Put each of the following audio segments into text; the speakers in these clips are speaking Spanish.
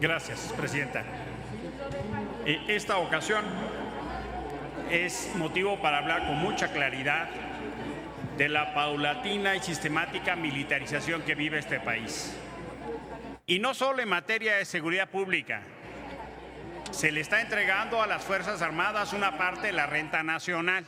Gracias, presidenta. Esta ocasión es motivo para hablar con mucha claridad de la paulatina y sistemática militarización que vive este país. Y no solo en materia de seguridad pública. Se le está entregando a las Fuerzas Armadas una parte de la renta nacional.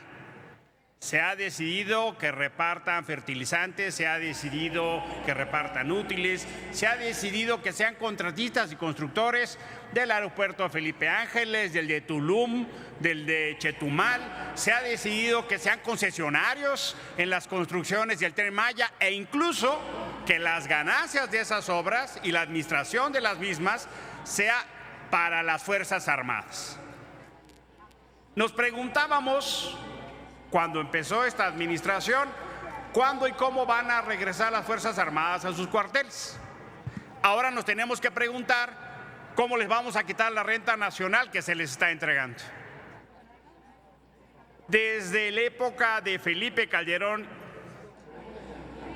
Se ha decidido que repartan fertilizantes, se ha decidido que repartan útiles, se ha decidido que sean contratistas y constructores del aeropuerto Felipe Ángeles, del de Tulum, del de Chetumal. Se ha decidido que sean concesionarios en las construcciones del Tren Maya e incluso que las ganancias de esas obras y la administración de las mismas sea para las Fuerzas Armadas. Nos preguntábamos, cuando empezó esta administración, ¿cuándo y cómo van a regresar las Fuerzas Armadas a sus cuarteles? Ahora nos tenemos que preguntar cómo les vamos a quitar la renta nacional que se les está entregando. Desde la época de Felipe Calderón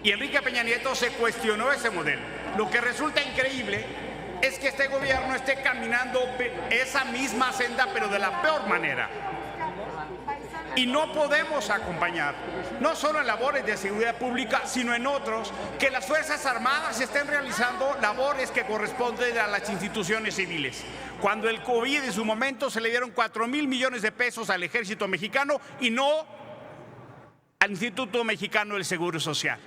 y Enrique Peña Nieto se cuestionó ese modelo. Lo que resulta increíble es que este gobierno esté caminando esa misma senda, pero de la peor manera. Y no podemos acompañar, no solo en labores de seguridad pública, sino en otros, que las Fuerzas Armadas estén realizando labores que corresponden a las instituciones civiles. Cuando el COVID en su momento se le dieron 4,000 millones de pesos al Ejército Mexicano y no al Instituto Mexicano del Seguro Social.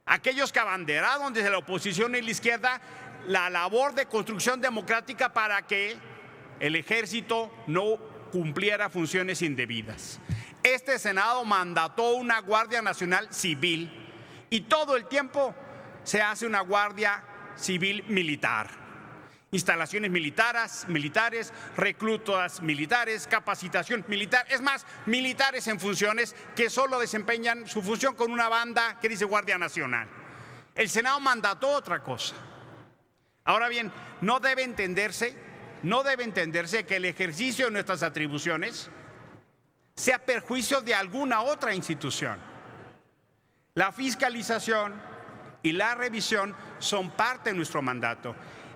Aquellos que abanderaron desde la oposición y la izquierda la labor de construcción democrática para que el Ejército no cumpliera funciones indebidas. Este Senado mandató una Guardia Nacional Civil y todo el tiempo se hace una Guardia Civil militar. Instalaciones militares, reclutas militares, capacitación militar, es más, militares en funciones que solo desempeñan su función con una banda que dice Guardia Nacional. El Senado mandató otra cosa. Ahora bien, no debe entenderse que el ejercicio de nuestras atribuciones sea perjuicio de alguna otra institución. La fiscalización y la revisión son parte de nuestro mandato.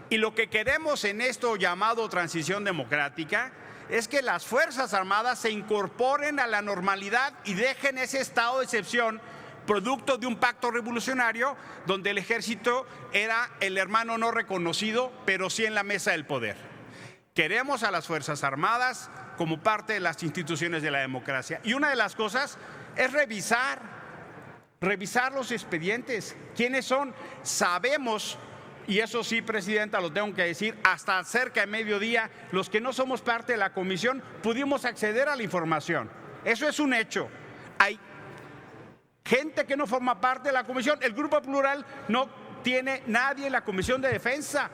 Y lo que queremos en esto llamado transición democrática es que las Fuerzas Armadas se incorporen a la normalidad y dejen ese estado de excepción producto de un pacto revolucionario donde el ejército era el hermano no reconocido, pero sí en la mesa del poder. Queremos a las Fuerzas Armadas como parte de las instituciones de la democracia. Y una de las cosas es revisar los expedientes. ¿Quiénes son? Sabemos, y eso sí, presidenta, lo tengo que decir, hasta cerca de mediodía, los que no somos parte de la comisión pudimos acceder a la información. Eso es un hecho. Hay gente que no forma parte de la comisión. El Grupo Plural no tiene nadie en la Comisión de Defensa.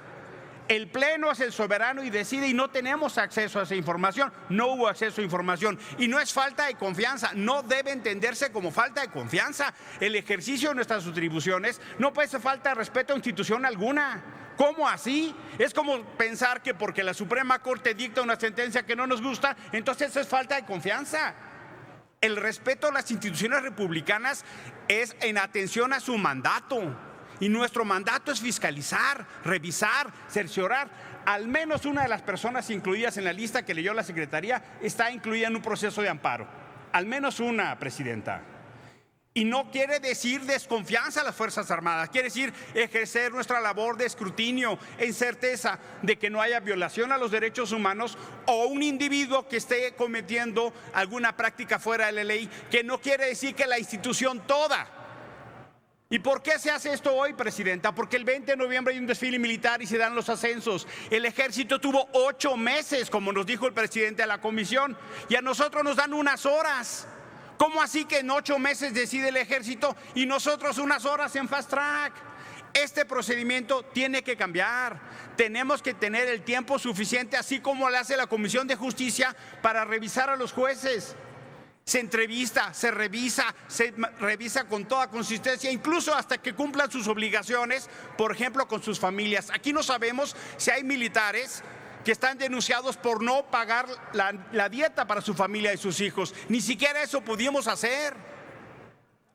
El Pleno es el soberano y decide y no tenemos acceso a esa información. No hubo acceso a información y no es falta de confianza, no debe entenderse como falta de confianza. El ejercicio de nuestras atribuciones no puede ser falta de respeto a institución alguna. ¿Cómo así? Es como pensar que porque la Suprema Corte dicta una sentencia que no nos gusta, entonces eso es falta de confianza. El respeto a las instituciones republicanas es en atención a su mandato. Y nuestro mandato es fiscalizar, revisar, cerciorar. Al menos una de las personas incluidas en la lista que leyó la Secretaría está incluida en un proceso de amparo. Al menos una, presidenta. Y no quiere decir desconfianza a las Fuerzas Armadas, quiere decir ejercer nuestra labor de escrutinio en certeza de que no haya violación a los derechos humanos o un individuo que esté cometiendo alguna práctica fuera de la ley, que no quiere decir que la institución toda. ¿Y por qué se hace esto hoy, presidenta? Porque el 20 de noviembre hay un desfile militar y se dan los ascensos. El ejército tuvo 8 meses, como nos dijo el presidente de la comisión, y a nosotros nos dan unas horas. ¿Cómo así que en 8 meses decide el ejército y nosotros unas horas en fast track? Este procedimiento tiene que cambiar. Tenemos que tener el tiempo suficiente, así como lo hace la Comisión de Justicia, para revisar a los jueces. Se entrevista, se revisa con toda consistencia, incluso hasta que cumplan sus obligaciones, por ejemplo, con sus familias. Aquí no sabemos si hay militares que están denunciados por no pagar la dieta para su familia y sus hijos. Ni siquiera eso pudimos hacer.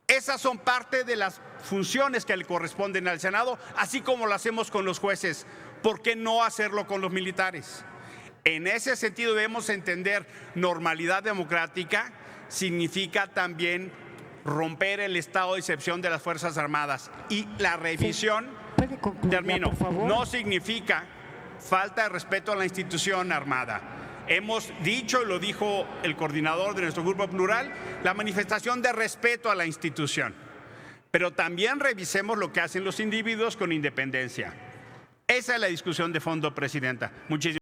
Esas son parte de las funciones que le corresponden al Senado, así como lo hacemos con los jueces. ¿Por qué no hacerlo con los militares? En ese sentido debemos entender normalidad democrática significa también romper el estado de excepción de las Fuerzas Armadas. Y la revisión, ¿Puede concluir, termino, por favor? no significa falta de respeto a la institución armada. Hemos dicho, y lo dijo el coordinador de nuestro Grupo Plural, la manifestación de respeto a la institución. Pero también revisemos lo que hacen los individuos con independencia. Esa es la discusión de fondo, Presidenta. Muchísimas